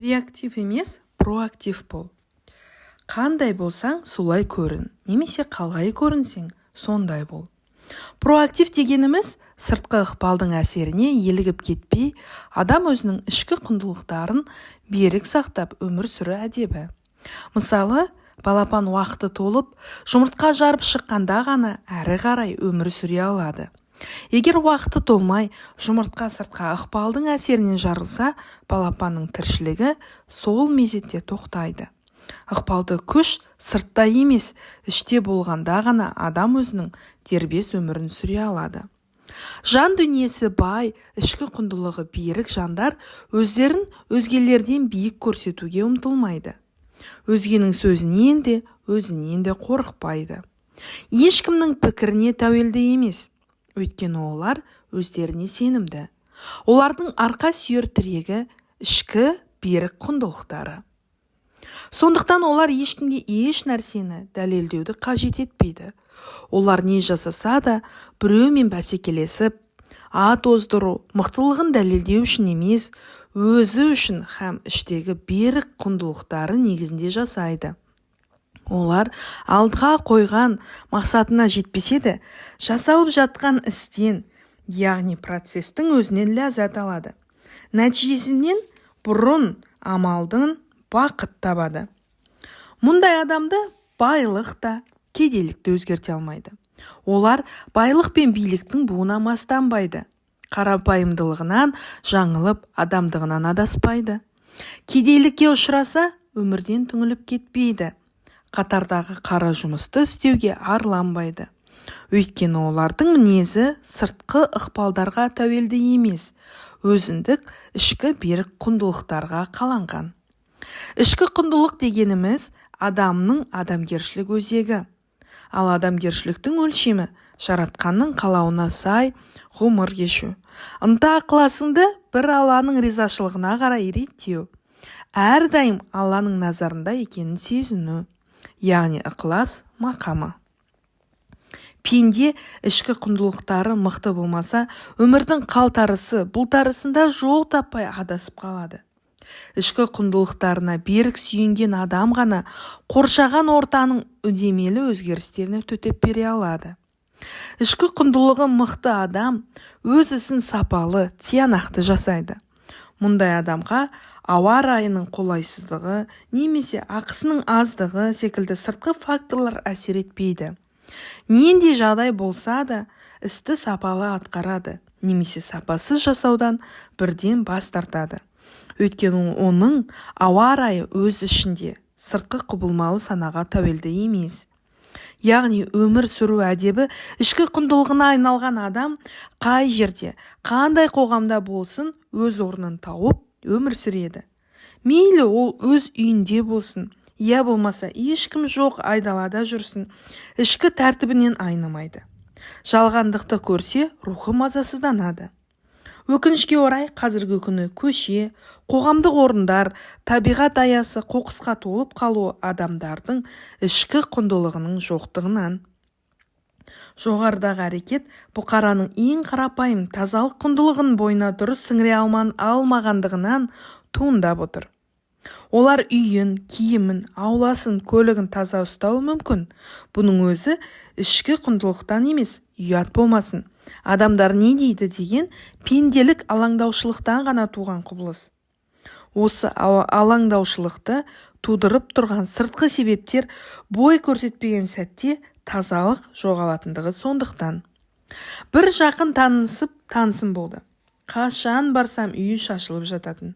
Реактив емес, проактив бол. Қандай болсаң, солай көрін, немесе қалай көрінсең, сондай бол. Проактив дегеніміз сыртқы ықпалдың әсеріне елігіп кетпей, адам өзінің ішкі құндылықтарын берік сақтап өмір сүру әдебі. Мысалы, балапан уақыты толып, жұмыртқа жарып шыққанда ғана әрі қарай өмір сүре алады. Егер уақыты толмай, жұмыртқа сыртқы ықпалдың әсерінен жарылса, балапанның тіршілігі сол мезетте тоқтайды. Ықпалды күш сыртта емес, іште болғанда ғана адам өзінің дербес өмірін сүре алады. Жан дүниесі бай, ішкі құндылығы берік жандар өздерін өзгелерден биік көрсетуге ұмтылмайды. Өзгенің сөзінен де, өзінен де қорықпайды. Ешкімнің пікіріне тәуелді емес. Өйткені олар өздеріне сенімді. Олардың арқа сүйер тірегі ішкі берік құндылықтары. Сондықтан олар ешкімге еш нәрсені дәлелдеуді қажет етпейді. Олар не жасаса да біреумен бәсекелесіп, ат оздыру, мықтылығын дәлелдеу үшін емес, өзі үшін һәм іштегі берік құндылықтары негізінде жасайды. Олар алдыға қойған мақсатына жетпесе де, жасалып жатқан істен, яғни процестің өзінен ләззат алады. Нәтижесінен бұрын амалдың бақыт табады. Мұндай адамды байлық та, кедейлік те өзгерте алмайды. Олар байлық пен биліктің буына мастанбайды. Қарапайымдылығынан жаңылып, адамдығынан адаспайды. Кедейлікке ұшыраса, өмірден түңіліп кетпейді. Қатардағы қара жұмысты істеуге арланбайды. Өйткені олардың мінезі сыртқы ықпалдарға тәуелді емес, өзіндік ішкі берік құндылықтарға қаланған. Ішкі құндылық дегеніміз адамның адамгершілік өзегі. Ал адамгершіліктің өлшемі жаратқанның қалауына сай ғұмыр кешу. Ынта ықыласыңды бір Алланың ризашылығына қарай реттеу. Әрдайым Алланың назарында екенін сезіну. Яғни ықылас мақамы. Пенде ішкі құндылықтары мықты болмаса, өмірдің қалтарысы, бұлтарысында жол таппай адасып қалады. Ішкі құндылықтарына берік сүйенген адам ғана қоршаған ортаның үдемелі өзгерістеріне төтеп бере алады. Ішкі құндылығы мықты адам өз ісін сапалы, тиянақты жасайды. Мұндай адамға ауа райының қолайсыздығы немесе ақысының аздығы секілді сыртқы факторлар әсер етпейді. Нендей жағдай болса да, істі сапалы атқарады, немесе сапасыз жасаудан бірден бас тартады. Өйткені оның ауа райы өз ішінде сыртқы құбылмалы санаға тәуелді емес. Яғни өмір сүру әдебі ішкі құндылығына айналған адам қай жерде, қандай қоғамда болсын өз орнын тауып өмір сүреді. Мейлі ол өз үйінде болсын, я болмаса ешкім жоқ айдалада жүрсін, ішкі тәртібінен айнымайды. Жалғандықты көрсе, рухы мазасызданады. Өкінішке орай қазіргі күні көше, қоғамдық орындар, табиғат аясы қоқысқа толып қалуы адамдардың ішкі құндылығының жоқтығынан. Жоғарыдағы әрекет бұқараның ең қарапайым тазалық құндылығын бойына дұрыс сіңіре алмағандығынан туындап отыр. Олар үйін, киімін, ауласын, көлігін таза ұстауы мүмкін. Бұның өзі ішкі құндылықтан емес, ұят болмасын. Адамдар не дейді деген пенделік алаңдаушылықтан ғана туған құбылыс. Осы алаңдаушылықты тудырып тұрған сыртқы себептер бой көрсетпеген сәтте тазалық жоғалатындығы сондықтан. Бір жақын танысым болды. Қашан барсам үйі шашылып жататын.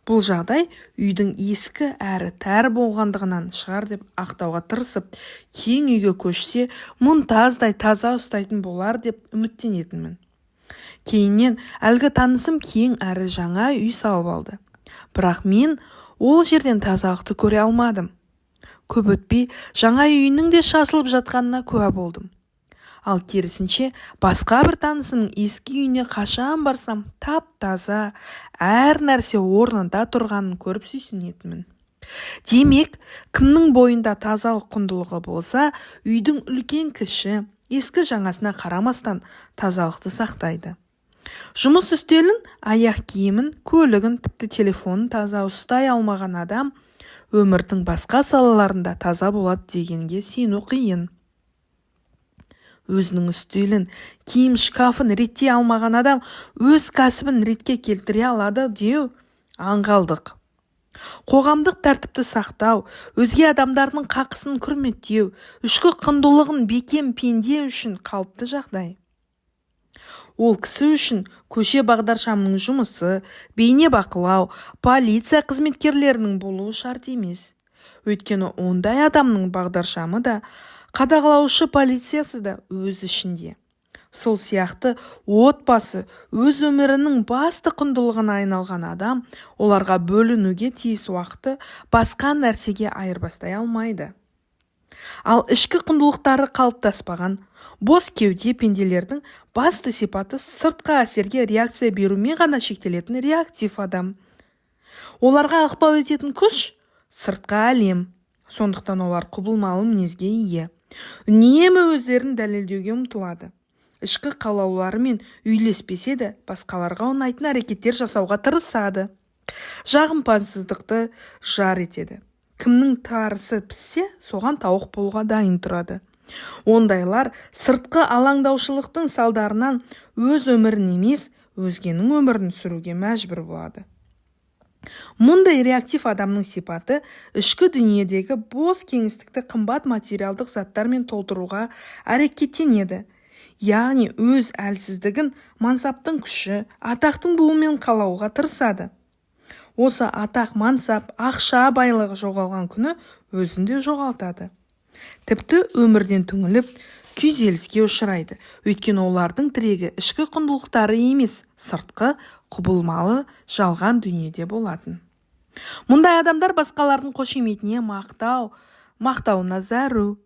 Бұл жағдай үйдің ескі әрі тәр болғандығынан шығар деп ақтауға тырысып, кең үйге көшсе, мұнтаздай таза ұстайтын болар деп үміттенетінмін. Кейіннен әлгі танысым кең әрі жаңа үй салып алды. Бірақ мен ол жерден тазалықты көре алмадым. Көп өтпей жаңа үйінің де шашылып жатқанына куә болдым. Ал керісінше басқа бір танысымның ескі үйіне қашан барсам тап-таза, әр нәрсе орнында тұрғанын көріп сүйсінетінмін. Демек, кімнің бойында тазалық құндылығы болса, үйдің үлкен кіші, ескі жаңасына қарамастан тазалықты сақтайды. Жұмыс үстелін, аяқ киімін, көлігін, тіпті телефонын таза ұстай алмаған адам өмірдің басқа салаларында таза болады дегенге сену қиын. Өзінің үстелін, киім шкафын реттей алмаған адам өз кәсібін ретке келтіре алады деу аңғалдық. Қоғамдық тәртіпті сақтау, өзге адамдардың қақысын құрметтеу, ішкі құндылығын бекем пенде үшін қалыпты жағдай. Ол кісі үшін көше бағдаршамның жұмысы, бейне бақылау, полиция қызметкерлерінің болуы шарт емес. Өйткені ондай адамның бағдаршамы да, қадағалаушы полициясы да өз ішінде. Сол сияқты отбасы өз өмірінің басты құндылығына айналған адам оларға бөлінуге тиіс уақытты басқа нәрсеге айырбастай алмайды. Ал ішкі құндылықтары қалыптаспаған бос кеуде пенделердің басты сипаты сыртқы әсерге реакция берумен ғана шектелетін реактив адам. Оларға ықпал ететін күш сыртқы әлем. Сондықтан олар құбылмалы мінезге ие. Үнемі өздерін дәлелдеуге ұмтылады. Ішкі қалауларымен үйлеспесе де басқаларға ұнайтын әрекеттер жасауға тырысады. Жағымпазсыздықты жар етеді. Кімнің тарысы піссе, соған тауық болуға дайын тұрады. Ондайлар сыртқы алаңдаушылықтың салдарынан өз өмірін емес, өзгенің өмірін сүруге мәжбүр болады. Мұндай реактив адамның сипаты ішкі дүниедегі бос кеңістікті қымбат материалдық заттармен толтыруға әрекеттенеді. Яғни өз әлсіздігін мансаптың күші, атақтың буымен қалауға тырысады. Осы атақ, мансап, ақша байлығы жоғалған күні өзінде жоғалтады. Тіпті өмірден түңіліп, күйзеліске ұшырайды. Өйткені олардың тірегі ішкі құндылықтары емес, сыртқы, құбылмалы, жалған дүниеде болатын. Мұндай адамдар басқалардың қошеметіне мақтауына зәру.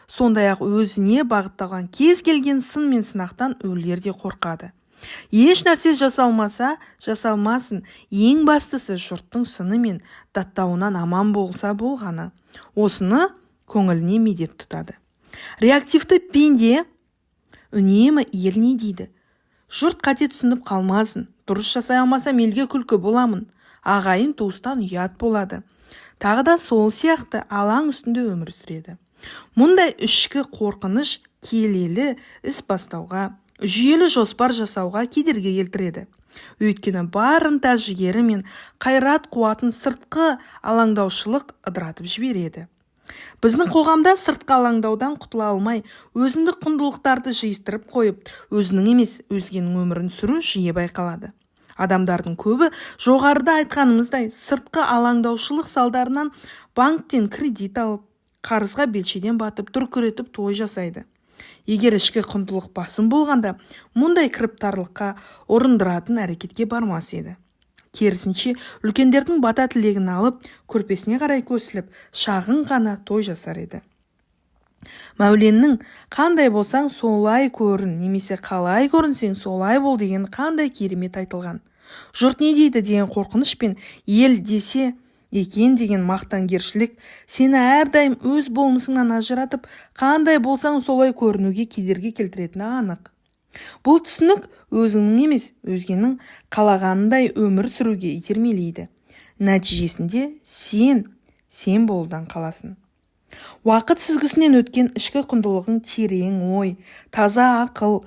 Сондай-ақ өзіне бағытталған кез келген сын мен сынақтан өлерде қорқады. Еш нәрсе жасалмасын, ең бастысы жұрттың сыны мен даттауынан аман болса болғаны. Осыны көңіліне медет тұтады. Реактивті пенде үнемі ел не дейді? Жұрт қате түсініп қалмасын, дұрыс жасай алмасам елге күлкі боламын, ағайын туыстан ұят болады. Тағы да сол сияқты алаң үстінде өмір сүреді. Мұндай ішкі қорқыныш келелі іс бастауға, жүйелі жоспар жасауға кедергі келтіреді. Өйткені бар ынта-жігері мен қайрат қуатын сыртқы алаңдаушылық ыдыратып жібереді. Біздің қоғамда сыртқы алаңдаудан құтыла алмай, өзіндік құндылықтарды жиыстырып қойып, өзінің емес, өзгенің өмірін сүру жиі байқалады. Адамдардың көбі жоғарыда айтқанымыздай сыртқы алаңдаушылық салдарынан банктен кредит алып, қарызға белшеден батып, дүркіретіп той жасайды. Егер ішкі құндылық басым болғанда, мұндай кіріптарлыққа орындыратын әрекетке бармас еді. Керісінше, үлкендердің бата тілегін алып, көрпесіне қарай көсіліп, шағын ғана той жасар еді. Мәуленнің қандай болсаң солай көрін, немесе қалай көрінсең солай бол деген қандай керемет айтылған. Жұрт не дейді деген қорқыныш пен ел десе екен деген мақтангершілік сені әрдайым өз болмысыңнан ажыратып, қандай болсаң солай көрінуге кедергі келтіретіні анық. Бұл түсінік өзіңнің емес, өзгенің қалағанындай өмір сүруге итермелейді. Нәтижесінде сен болудан қаласың. Уақыт сүзгісінен өткен ішкі құндылығың терең ой, таза ақыл,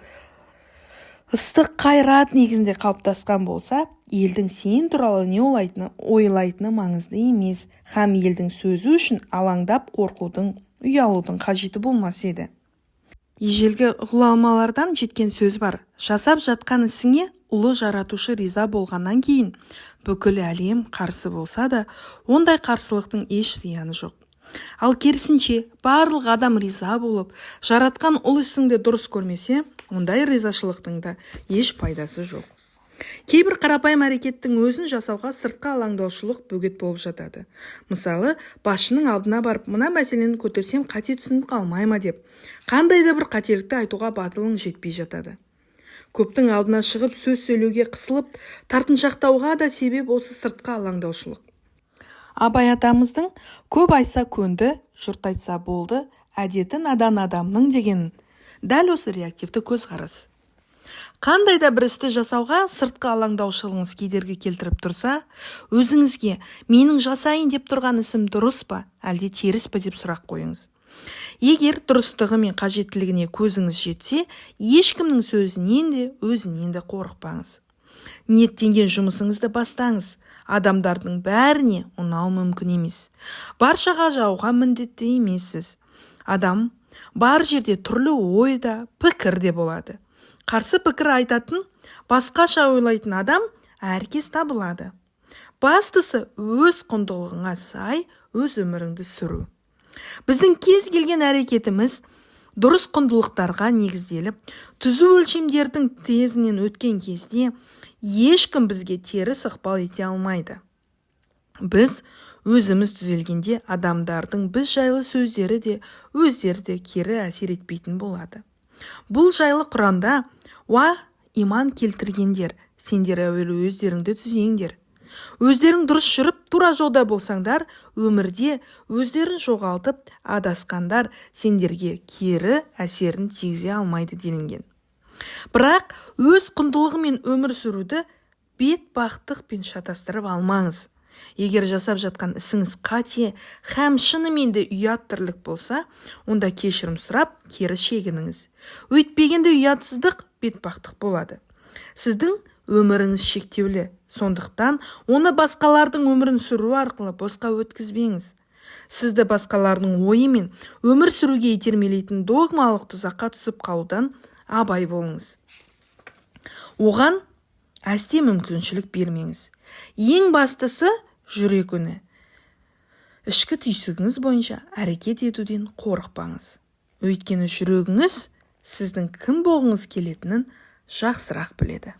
ыстық қайрат негізінде қалыптасқан болса, елдің сен туралы не ойлайтыны маңызды емес, һәм елдің сөзі үшін алаңдап қорқудың, ұялудың қажеті болмас еді. Ежелгі ғұламалардан жеткен сөз бар. Жасап жатқан ісіңе ұлы жаратушы риза болғаннан кейін, бүкіл әлем қарсы болса да, ондай қарсылықтың еш зияны жоқ. Ал керісінше, барлық адам риза болып, жаратқан ұлы ісіңді дұрыс көрмесе, ондай ризашылықтың да еш пайдасы жоқ. Кейбір қарапайым әрекеттің өзін жасауға сыртқы алаңдаушылық бөгет болып жатады. Мысалы, басшының алдына барып, мына мәселені көтерсем қате түсініп қалмай ма деп, қандай да бір қателікті айтуға батылың жетпей жатады. Көптің алдына шығып сөз сөйлеуге қысылып, тартыншақтауға да себеп осы сыртқы алаңдаушылық. Абай атамыздың көп айтса көнді, жұрт айтса болды, әдеті надан адамның деген дәл осы реактивті көзқарас. Қандай да бір істі жасауға сыртқы алаңдаушылығыңыз кедергі келтіріп тұрса, өзіңізге менің жасайын деп тұрған ісім дұрыс па, әлде теріс па деп сұрақ қойыңыз. Егер дұрыстығы мен қажеттілігіне көзіңіз жетсе, ешкімнің сөзінен де өзінен де қорықпаңыз. Ниеттенген жұмысыңызды бастаңыз. Адамдардың бәріне ұнау мүмкін емес. Баршаға жауға міндетті емессіз. Адам бар жерде түрлі ойда, пікір де болады. Қарсы пікір айтатын, басқаша ойлайтын адам әркез табылады. Бастысы өз құндылығыңа сай өз өміріңді сүру. Біздің кез келген әрекетіміз дұрыс құндылықтарға негізделіп, түзу өлшемдердің тезінен өткен кезде ешкім бізге теріс ықпал ете алмайды. Біз өзіміз түзелгенде адамдардың біз жайлы сөздері де өздері де кері әсер етпейтін болады. Бұл жайлы Құранда иман келтіргендер, сендер әуелі өздеріңді түзеңдер. Өздерің дұрыс жүріп, тура жолда болсаңдар, өмірде өздерін жоғалтып, адасқандар сендерге кері әсерін тигізе алмайды делінген. Бірақ өз құндылығымен өмір сүруді бетбақтықпен шатастырып алмаңыз. Егер жасап жатқан ісіңіз қате, һәм шынымен де ұят тірлік болса, онда кешірім сұрап, кері шегініңіз. Өйтпегенде ұятсыздық бетбақтық болады. Сіздің өміріңіз шектеулі, сондықтан оны басқалардың өмірін сүру арқылы босқа өткізбеңіз. Сізді басқалардың ойы мен өмір сүруге итермелейтін догмалық тұзаққа түсіп қалудан абай болыңыз. Оған әсте мүмкіншілік бермеңіз. Ең бастысы жүрек үні. Ішкі түйсігіңіз бойынша әрекет етуден қорықпаңыз. Өйткені жүрегіңіз сіздің кім болғыңыз келетінін жақсырақ біледі.